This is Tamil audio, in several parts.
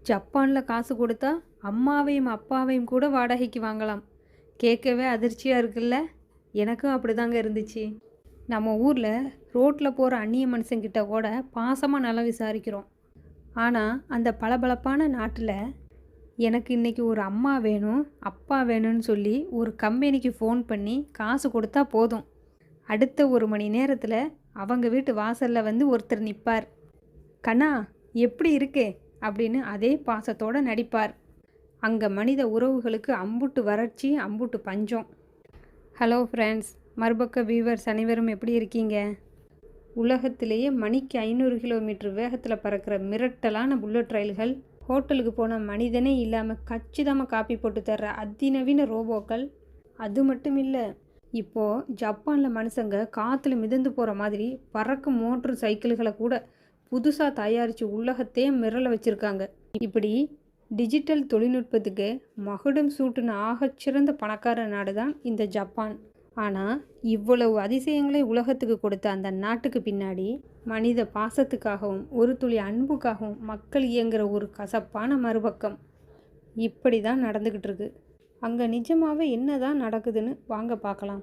ஜப்பானில் காசு கொடுத்தா அம்மாவையும் அப்பாவையும் கூட வாடகைக்கு வாங்கலாம். கேட்கவே அதிர்ச்சியாக இருக்குல்ல. எனக்கும் அப்படிதாங்க இருந்துச்சு. நம்ம ஊரில் ரோட்டில் போகிற அந்நிய மனுஷங்கிட்ட கூட பாசமாக நல்லா விசாரிக்கிறோம். ஆனால் அந்த பளபளப்பான நாட்டில் எனக்கு இன்றைக்கி ஒரு அம்மா வேணும் அப்பா வேணும்னு சொல்லி ஒரு கம்பெனிக்கு ஃபோன் பண்ணி காசு கொடுத்தா போதும், அடுத்த 1 மணி நேரத்தில் அவங்க வீட்டு வாசலில் வந்து ஒருத்தர் நிற்பார். கண்ணா எப்படி இருக்கே அப்படின்னு அதே பாசத்தோடு நடிப்பார். அங்கே மனித உறவுகளுக்கு அம்புட்டு வறட்சி, அம்புட்டு பஞ்சம். ஹலோ ஃப்ரெண்ட்ஸ், மறுபக்க வியூவர்ஸ் அனைவரும் எப்படி இருக்கீங்க? உலகத்திலேயே மணிக்கு 500 கிலோமீட்டர் வேகத்தில் பறக்கிற மிரட்டலான புல்லட் ரயில்கள், ஹோட்டலுக்கு போன மனிதனே இல்லாமல் கச்சிதமாக காப்பி போட்டு தர்ற அதிநவீன ரோபோக்கள், அது மட்டும் இல்லை, இப்போது ஜப்பானில் மனுஷங்க காற்றுல மிதந்து போகிற மாதிரி பறக்கும் மோட்டர் சைக்கிள்களை கூட புதுசாக தயாரித்து உலகத்தையே மிரள வச்சுருக்காங்க. இப்படி டிஜிட்டல் தொழில்நுட்பத்துக்கு மகுடம் சூட்டின ஆகச்சிறந்த பணக்கார நாடு தான் இந்த ஜப்பான். ஆனால் இவ்வளவு அதிசயங்களை உலகத்துக்கு கொடுத்த அந்த நாட்டுக்கு பின்னாடி மனித பாசத்துக்காகவும் ஒரு துளி அன்புக்காகவும் மக்கள் இயங்குகிற ஒரு கசப்பான மறுபக்கம் இப்படி தான் நடந்துக்கிட்டு இருக்கு. அங்கே நிஜமாகவே என்ன தான் நடக்குதுன்னு வாங்க பார்க்கலாம்.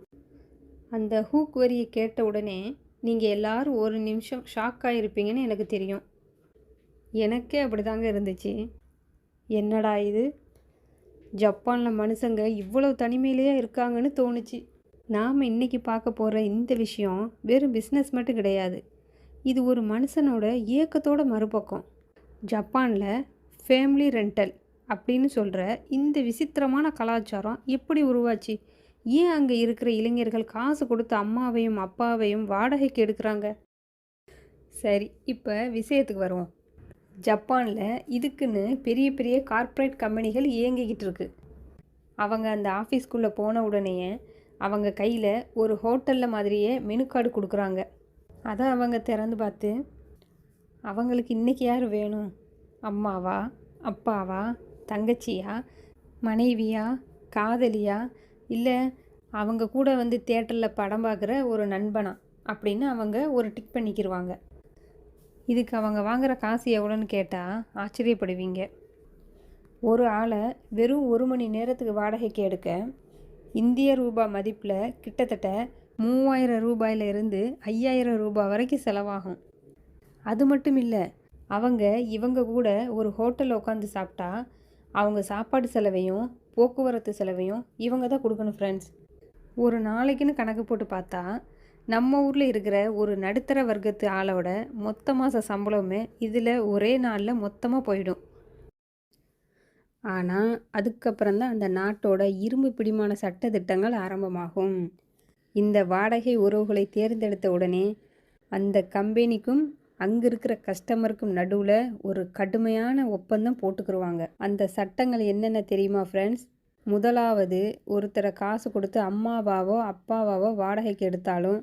அந்த ஹூக் வரியை கேட்ட உடனே நீங்கள் எல்லாரும் ஒரு நிமிஷம் ஷாக் ஆகிருப்பீங்கன்னு எனக்கு தெரியும். எனக்கே அப்படி தாங்க இருந்துச்சு. என்னடா இது, ஜப்பானில் மனுஷங்க இவ்வளவு தனிமையிலேயே இருக்காங்கன்னு தோணுச்சு. நாம் இன்றைக்கி பார்க்க போகிற இந்த விஷயம் வெறும் பிஸ்னஸ் மட்டும் கிடையாது. இது ஒரு மனுஷனோட இயக்கத்தோட மறுபக்கம். ஜப்பானில் ஃபேமிலி ரெண்டல் அப்படின்னு சொல்கிற இந்த விசித்திரமான கலாச்சாரம் எப்படி உருவாச்சு? ஏன் அங்கே இருக்கிற இளைஞர்கள் காசு கொடுத்து அம்மாவையும் அப்பாவையும் வாடகைக்கு எடுக்கிறாங்க? சரி, இப்போ விஷயத்துக்கு வருவோம். ஜப்பானில் இதுக்குன்னு பெரிய பெரிய கார்ப்பரேட் கம்பெனிகள் இயங்கிக்கிட்டு இருக்கு. அவங்க அந்த ஆஃபீஸ்க்குள்ளே போன உடனேயே அவங்க கையில் ஒரு ஹோட்டலில் மாதிரியே மெனு கார்டு கொடுக்குறாங்க. அதை அவங்க திறந்து பார்த்து அவங்களுக்கு இன்றைக்கி யார் வேணும், அம்மாவா, அப்பாவா, தங்கச்சியா, மனைவியா, காதலியா, இல்லை அவங்க கூட வந்து தியேட்டரில் படம் பார்க்குற ஒரு நண்பனா அப்படின்னு அவங்க ஒரு டிக் பண்ணிக்கிடுவாங்க. இதுக்கு அவங்க வாங்குகிற காசு எவ்வளோன்னு கேட்டால் ஆச்சரியப்படுவீங்க. ஒரு ஆளை வெறும் 1 மணி நேரத்துக்கு வாடகைக்கு எடுக்க இந்திய ரூபாய் மதிப்பில் கிட்டத்தட்ட 3000 ரூபாயிலிருந்து 5000 ரூபாய் வரைக்கும் செலவாகும். அது மட்டும் இல்லை, இவங்க கூட ஒரு ஹோட்டலில் உட்காந்து சாப்பிட்டா அவங்க சாப்பாடு செலவையும் போக்குவரத்து செலவையும் இவங்க தான் கொடுக்கணும் ஃப்ரெண்ட்ஸ். ஒரு நாளைக்குன்னு கணக்கு போட்டு பார்த்தா நம்ம ஊரில் இருக்கிற ஒரு நடுத்தர வர்க்கத்து ஆளோட மொத்த மாத சம்பளமே இதில் ஒரே நாளில் மொத்தமாக போயிடும். ஆனால் அதுக்கப்புறம் தான் அந்த நாட்டோட இரும்பு பிடிமான சட்ட திட்டங்கள் ஆரம்பமாகும். இந்த வாடகை உறவுகளை தேர்ந்தெடுத்த உடனே அந்த கம்பெனிக்கும் அங்கே இருக்கிற கஸ்டமருக்கும் நடுவில் ஒரு கடுமையான ஒப்பந்தம் போட்டுக்கிடுவாங்க. அந்த சட்டங்கள் என்னென்ன தெரியுமா ஃப்ரெண்ட்ஸ்? முதலாவது, ஒருத்தரை காசு கொடுத்து அம்மாவாவோ அப்பாவாவோ வாடகைக்கு எடுத்தாலும்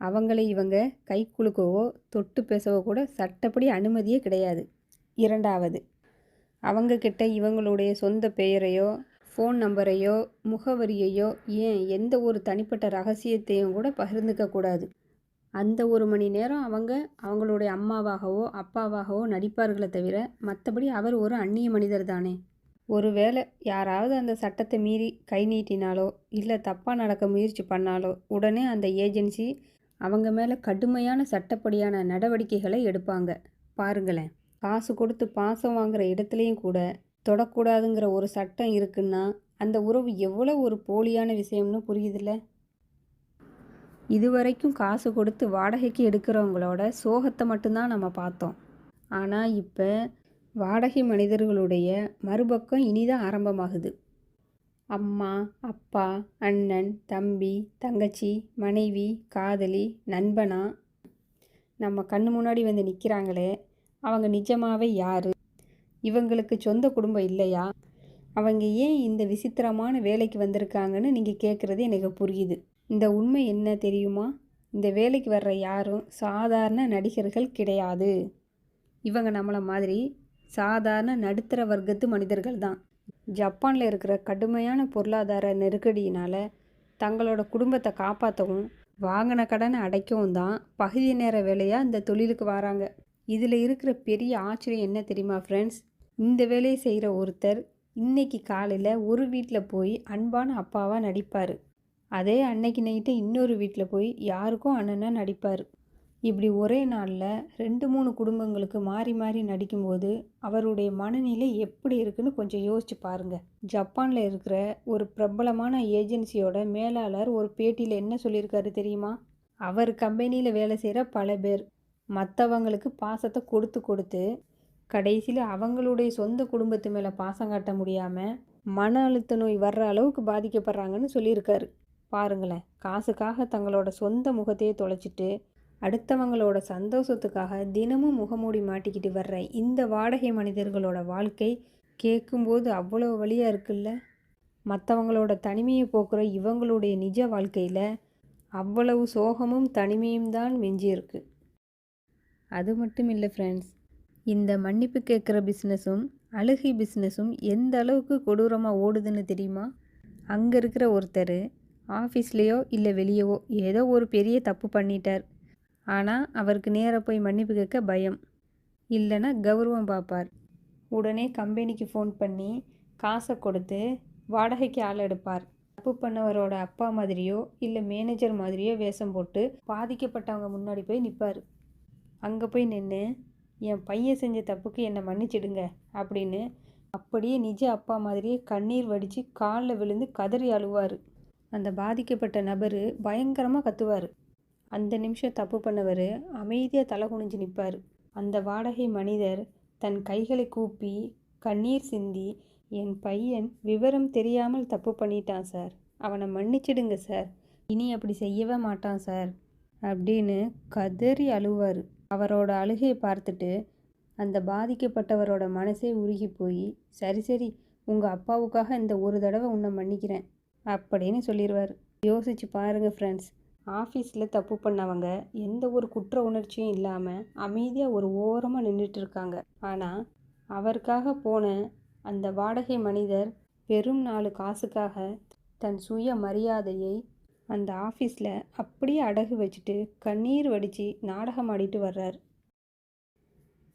அவங்களை இவங்க கை குலுக்கவோ தொட்டு பேசவோ கூட சட்டப்படி அனுமதியே கிடையாது. இரண்டாவது, அவங்கக்கிட்ட இவங்களுடைய சொந்த பெயரையோ ஃபோன் நம்பரையோ முகவரியையோ ஏன் எந்த ஒரு தனிப்பட்ட ரகசியத்தையும் கூட பகிர்ந்துக்கக்கூடாது. அந்த 1 மணி நேரம் அவங்களுடைய அம்மாவாகவோ அப்பாவாகவோ நடிப்பார்களே தவிர மற்றபடி அவர் ஒரு அந்நிய மனிதர் தானே. ஒருவேளை யாராவது அந்த சட்டத்தை மீறி கை நீட்டினாலோ இல்லை தப்பாக நடக்க முயற்சி பண்ணாலோ உடனே அந்த ஏஜென்சி அவங்க மேலே கடுமையான சட்டப்படியான நடவடிக்கைகளை எடுப்பாங்க. பாருங்களேன், காசு கொடுத்து பாசம் வாங்குகிற இடத்துலையும் கூட தொடக்கூடாதுங்கிற ஒரு சட்டம் இருக்குன்னா அந்த உறவு எவ்வளோ ஒரு போலியான விஷயம்னு புரியுதில்ல. இதுவரைக்கும் காசு கொடுத்து வாடகைக்கு எடுக்கிறவங்களோட சோகத்தை மட்டும்தான் நம்ம பார்த்தோம். ஆனால் இப்போ வாடகை மனிதர்களுடைய மறுபக்கம் இனிதான் ஆரம்பமாகுது. அம்மா, அப்பா, அண்ணன், தம்பி, தங்கச்சி, மனைவி, காதலி, நண்பனா நம்ம கண்ணு முன்னாடி வந்து நிற்கிறாங்களே, அவங்க நிஜமாவே யார்? இவங்களுக்கு சொந்த குடும்பம் இல்லையா? அவங்க ஏன் இந்த விசித்திரமான வேலைக்கு வந்திருக்காங்கன்னு நீங்கள் கேட்குறது எனக்கு புரியுது. இந்த உண்மை என்ன தெரியுமா? இந்த வேலைக்கு வர்ற யாரும் சாதாரண நடிகர்கள் கிடையாது. இவங்க நம்மளை மாதிரி சாதாரண நடுத்தர வர்க்கத்து மனிதர்கள் தான். ஜப்பானில் இருக்கிற கடுமையான பொருளாதார நெருக்கடியினால் தங்களோட குடும்பத்தை காப்பாற்றவும் வாங்கின கடனை அடைக்கவும் தான் பகுதி நேர வேலையாக இந்த தொழிலுக்கு வராங்க. இதில் இருக்கிற பெரிய ஆச்சரியம் என்ன தெரியுமா ஃப்ரெண்ட்ஸ்? இந்த வேலையை செய்கிற ஒருத்தர் இன்னைக்கு காலையில் ஒரு வீட்டில் போய் அன்பான அப்பாவாக நடிப்பார். அதே அன்னைக்கு நைட்டு இன்னொரு வீட்டில் போய் யாருக்கும் அண்ணனாக நடிப்பார். இப்படி ஒரே நாளில் 2-3 குடும்பங்களுக்கு மாறி மாறி நடிக்கும்போது அவருடைய மனநிலை எப்படி இருக்குன்னு கொஞ்சம் யோசிச்சு பாருங்கள். ஜப்பானில் இருக்கிற ஒரு பிரபலமான ஏஜென்சியோட மேலாளர் ஒரு பேட்டியில் என்ன சொல்லியிருக்காரு தெரியுமா? அவர் கம்பெனியில் வேலை செய்கிற பல பேர் மற்றவங்களுக்கு பாசத்தை கொடுத்து கொடுத்து கடைசியில் அவங்களுடைய சொந்த குடும்பத்து மேலே பாசம் காட்ட முடியாமல் மன அழுத்த நோய் வர்ற அளவுக்கு பாதிக்கப்படுறாங்கன்னு சொல்லியிருக்காரு. பாருங்களேன், காசுக்காக தங்களோட சொந்த முகத்தையே தொலைச்சிட்டு அடுத்தவங்களோட சந்தோஷத்துக்காக தினமும் முகமூடி மாட்டிக்கிட்டு வர்ற இந்த வாடகை மனிதர்களோட வாழ்க்கை கேட்கும்போது அவ்வளோ வலியாக இருக்குல்ல. மற்றவங்களோட தனிமையை போக்குற இவங்களுடைய நிஜ வாழ்க்கையில் அவ்வளவு சோகமும் தனிமையும் தான் மிஞ்சி இருக்கு. அது மட்டும் இல்லை ஃப்ரெண்ட்ஸ், இந்த மன்னிப்பு கேட்குற பிஸ்னஸும் அழுகை பிஸ்னஸும் எந்த அளவுக்கு கொடூரமாக ஓடுதுன்னு தெரியுமா? அங்கே இருக்கிற ஒருத்தர் ஆஃபீஸ்லேயோ இல்லை வெளியவோ ஏதோ ஒரு பெரிய தப்பு பண்ணிட்டார். ஆனால் அவருக்கு நேராக போய் மன்னிப்பு கேட்க பயம், இல்லைன்னா கௌரவம் பார்ப்பார். உடனே கம்பெனிக்கு ஃபோன் பண்ணி காசை கொடுத்து வாடகைக்கு ஆள் எடுப்பார். தப்பு பண்ணவரோட அப்பா மாதிரியோ இல்லை மேனேஜர் மாதிரியோ வேஷம் போட்டு பாதிக்கப்பட்டவங்க முன்னாடி போய் நிற்பார். அங்கே போய் நின்று என் பையன் செஞ்ச தப்புக்கு என்னை மன்னிச்சிடுங்க அப்படின்னு அப்படியே நிஜ அப்பா மாதிரியே கண்ணீர் வடித்து காலில் விழுந்து கதறி அழுவார். அந்த பாதிக்கப்பட்ட நபர் பயங்கரமாக கத்துவார். அந்த நிமிஷம் தப்பு பண்ணவர் அமைதியாக தலை குனிஞ்சு நிற்பார். அந்த வாடகை மனிதர் தன் கைகளை கூப்பி கண்ணீர் சிந்தி, என் பையன் விவரம் தெரியாமல் தப்பு பண்ணிட்டான் சார், அவனை மன்னிச்சிடுங்க சார், இனி அப்படி செய்யவே மாட்டான் சார் அப்படின்னு கதறி அழுவார். அவரோட அழுகையை பார்த்துட்டு அந்த பாதிக்கப்பட்டவரோட மனசே உருகி போய், சரி சரி உங்கள் அப்பாவுக்காக இந்த ஒரு தடவை உன்னை மன்னிக்கிறேன் அப்படின்னு சொல்லிடுவார். யோசிச்சு பாருங்க ஃப்ரெண்ட்ஸ், ஆஃபீஸில் தப்பு பண்ணவங்க எந்த ஒரு குற்ற உணர்ச்சியும் இல்லாமல் அமைதியாக ஒரு ஓரமாக நின்றுட்டு இருக்காங்க. ஆனால் அவருக்காக போன அந்த வாடகை மனிதர் வெறும் 4 காசுக்காக தன் சுய மரியாதையை அந்த ஆஃபீஸில் அப்படியே அடகு வச்சுட்டு கண்ணீர் வடித்து நாடகம் ஆடிட்டு வர்றார்.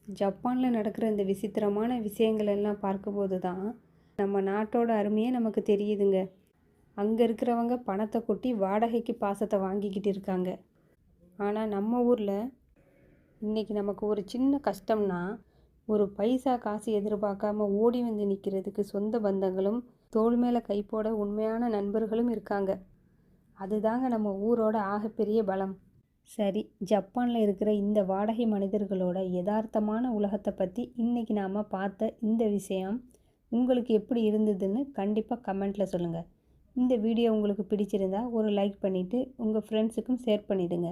ஜப்பானில் நடக்கிற இந்த விசித்திரமான விஷயங்கள் எல்லாம் பார்க்கும்போது தான் நம்ம நாட்டோட அருமையே நமக்கு தெரியுதுங்க. அங்கே இருக்கிறவங்க பணத்தை கொட்டி வாடகைக்கு பாசத்தை வாங்கிக்கிட்டு இருக்காங்க. ஆனால் நம்ம ஊரில் இன்றைக்கி நமக்கு ஒரு சின்ன கஷ்டம்னா ஒரு பைசா காசு எதிர்பார்க்காம ஓடி வந்து நிற்கிறதுக்கு சொந்த பந்தங்களும் தோள் மேலே கை போட உண்மையான நண்பர்களும் இருக்காங்க. அதுதாங்க நம்ம ஊரோட ஆகப்பெரிய பலம். சரி, ஜப்பானில் இருக்கிற இந்த வாடகை மனிதர்களோட யதார்த்தமான உலகத்தை பற்றி இன்றைக்கி நாம் பார்த்த இந்த விஷயம் உங்களுக்கு எப்படி இருந்ததுன்னு கண்டிப்பாக கமெண்ட்டில் சொல்லுங்கள். இந்த வீடியோ உங்களுக்கு பிடிச்சிருந்தா ஒரு லைக் பண்ணிவிட்டு உங்கள் ஃப்ரெண்ட்ஸுக்கும் ஷேர் பண்ணிவிடுங்க.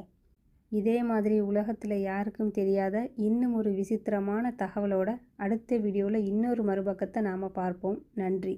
இதே மாதிரி உலகத்தில் யாருக்கும் தெரியாத இன்னும் ஒரு விசித்திரமான தகவலோட அடுத்த வீடியோவில் இன்னொரு மறுபக்கத்தை நாம் பார்ப்போம். நன்றி.